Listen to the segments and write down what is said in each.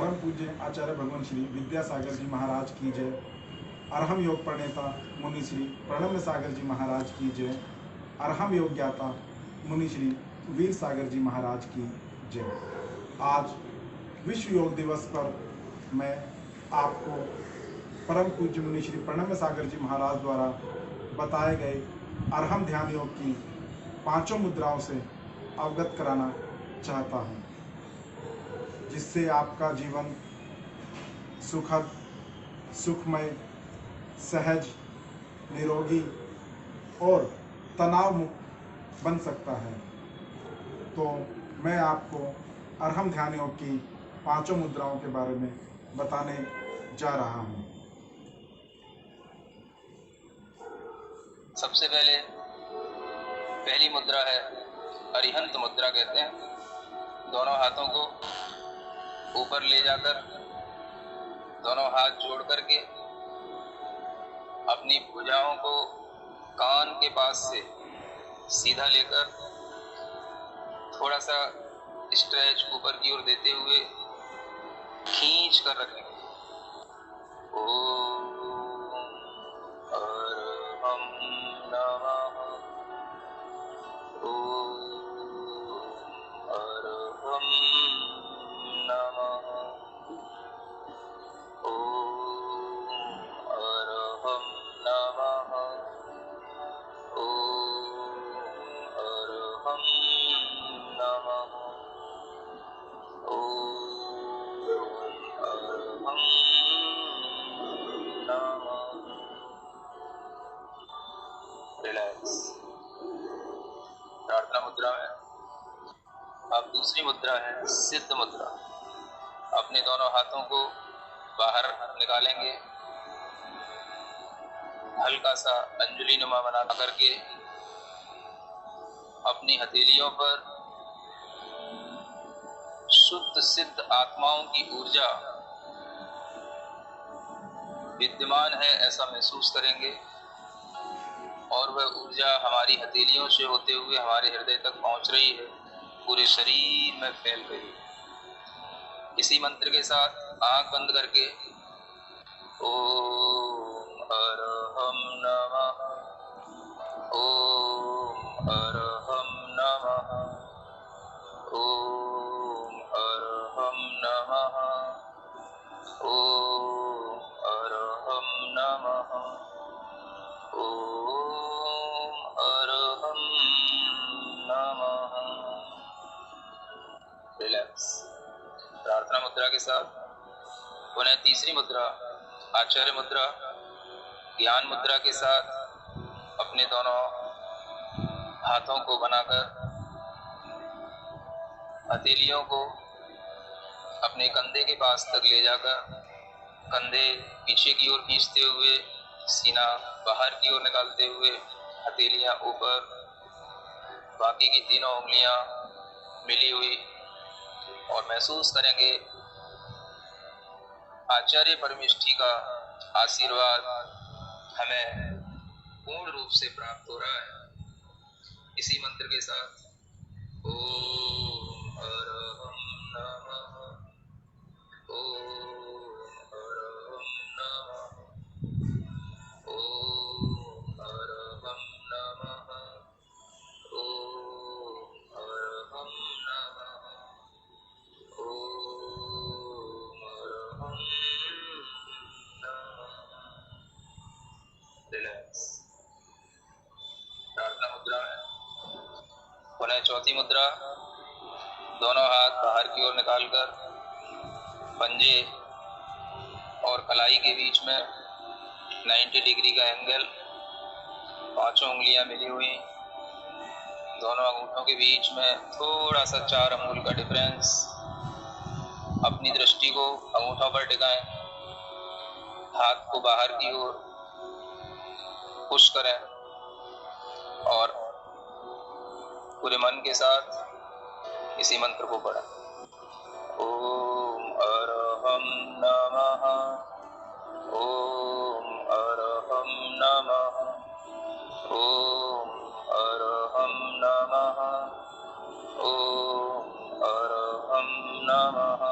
परम पूज्य आचार्य भगवान श्री विद्यासागर जी महाराज की जय। अरहम योग प्रणेता मुनि श्री प्रणम्य सागर जी महाराज की जय। अरहम योग ज्ञाता मुनि श्री वीर सागर जी महाराज की जय। आज विश्व योग दिवस पर मैं आपको परम पूज्य मुनि श्री प्रणम्य सागर जी महाराज द्वारा बताए गए अरहम ध्यान योग की 5 मुद्राओं से अवगत कराना चाहता हूँ, जिससे आपका जीवन सुखद, सुखमय, सहज, निरोगी और तनाव मुक्त बन सकता है। तो मैं आपको अरहम ध्यान योग की 5 मुद्राओं के बारे में बताने जा रहा हूँ। सबसे पहली मुद्रा है अरिहंत मुद्रा कहते हैं। दोनों हाथों को ऊपर ले जाकर दोनों हाथ जोड़ करके अपनी भुजाओं को कान के पास से सीधा लेकर थोड़ा सा स्ट्रेच ऊपर की ओर देते हुए खींच कर रखें। ओम अरहम नमः। ओम अरहम नमः। ओम अरहम नमः। ओम अरहम नमः। ओम अरहम नमः। रिलैक्स। प्रार्थना मुद्रा है। अब दूसरी मुद्रा है सिद्ध मुद्रा। अपने दोनों हाथों को बाहर निकालेंगे, हल्का सा अंजलि नुमा बना करके अपनी हथेलियों पर शुद्ध सिद्ध आत्माओं की ऊर्जा विद्यमान है ऐसा महसूस करेंगे और वह ऊर्जा हमारी हथेलियों से होते हुए हमारे हृदय तक पहुंच रही है, पूरे शरीर में फैल रही है। इसी मंत्र के साथ आंख बंद करके ओम अरहम नमः। ओम अरहम नमः। ओम अरहम नमः। ओम अरहम नमः। ओम अरहम नमः। रिलैक्स। प्रार्थना मुद्रा के साथ पुनः तीसरी मुद्रा आचार्य मुद्रा ज्ञान मुद्रा के साथ अपने दोनों हाथों को बनाकर हथेलियों को अपने कंधे के पास तक ले जाकर कंधे पीछे की ओर खींचते हुए, सीना बाहर की ओर निकालते हुए, हथेलियां ऊपर, बाकी की तीनों उंगलियां मिली हुई, और महसूस करेंगे आचार्य परमेष्ठी का आशीर्वाद हमें पूर्ण रूप से प्राप्त हो रहा है। इसी मंत्र के साथ ओम अरहम नमः। ओम अरहम नमः। ओम अरहम नमः। ओम अरहम नमः। ओम अरहम नमः। रिलैक्स। प्रार्थना मुद्रा है। पुनः चौथी मुद्रा, दोनों हाथ बाहर की ओर निकालकर पंजे और कलाई के बीच में 90 डिग्री का एंगल, पांचों उंगलियां मिली हुई, दोनों अंगूठों के बीच में थोड़ा सा 4 अंगुल का डिफरेंस। अपनी दृष्टि को अंगूठों पर टिकाएं, हाथ को बाहर की ओर पुश करें और पूरे मन के साथ इसी मंत्र को पढ़ें। ओम अरहम नमः। ओम अरहम नमः। ओम अरहम नमः। ओम अरहम नमः।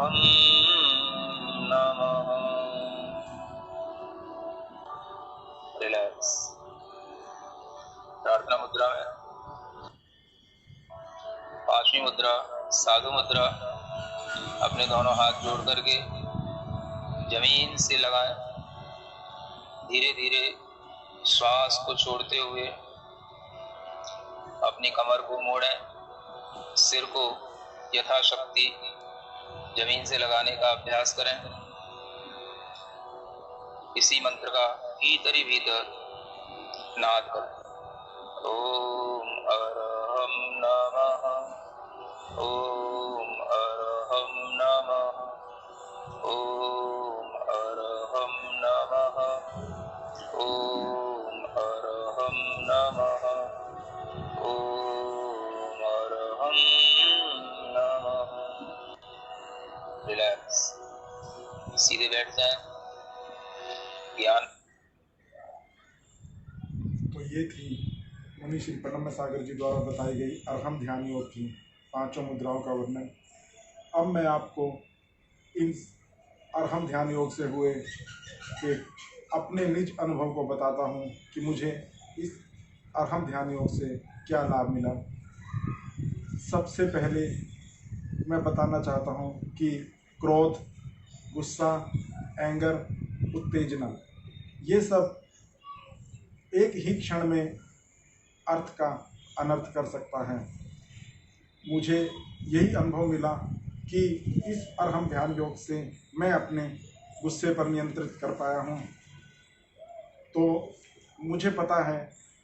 अरहम नमः। रिलैक्स। प्रार्थना मुद्रा में पांचवी मुद्रा साधु मुद्रा, अपने दोनों हाथ जोड़ करके जमीन से लगाएं। धीरे धीरे श्वास को छोड़ते हुए अपनी कमर को मोड़ें, सिर को यथाशक्ति जमीन से लगाने का अभ्यास करें। इसी मंत्र का भीतर ही भीतर नाद करें। ओम अरहम नमः, ओम अरहम नमः, ओम अरहम नमः, ओम अरहम नमः, ओम अरहम नमः। रिलैक्स। सीधे बैठ जाएं। ज्ञान। तो ये थी मुनि श्री प्रणम्य सागर जी द्वारा बताई गई अरहम ध्यान योग की 5 मुद्राओं का वर्णन। अब मैं आपको इन अरहम ध्यान योग से हुए एक अपने निज अनुभव को बताता हूँ कि मुझे इस अरहम ध्यान योग से क्या लाभ मिला। सबसे पहले मैं बताना चाहता हूँ कि क्रोध, गुस्सा, एंगर, उत्तेजना, ये सब एक ही क्षण में अर्थ का अनर्थ कर सकता है। मुझे यही अनुभव मिला कि इस अरहम ध्यान योग से मैं अपने गुस्से पर नियंत्रित कर पाया हूँ। तो मुझे पता है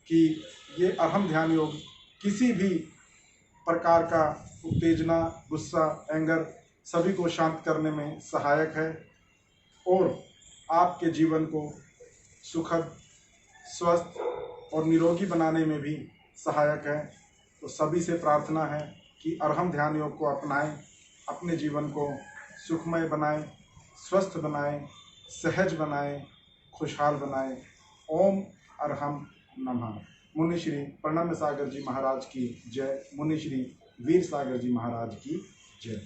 कि ये अरहम ध्यान योग किसी भी प्रकार का उत्तेजना, गुस्सा, एंगर सभी को शांत करने में सहायक है और आपके जीवन को सुखद, स्वस्थ और निरोगी बनाने में भी सहायक है। तो सभी से प्रार्थना है कि अरहम ध्यान योग को अपनाएं, अपने जीवन को सुखमय बनाएं, स्वस्थ बनाएं, सहज बनाएं, खुशहाल बनाएं। ओम अरहम नमः। मुनि श्री प्रणम्य सागर जी महाराज की जय। मुनि श्री वीर सागर जी महाराज की जय।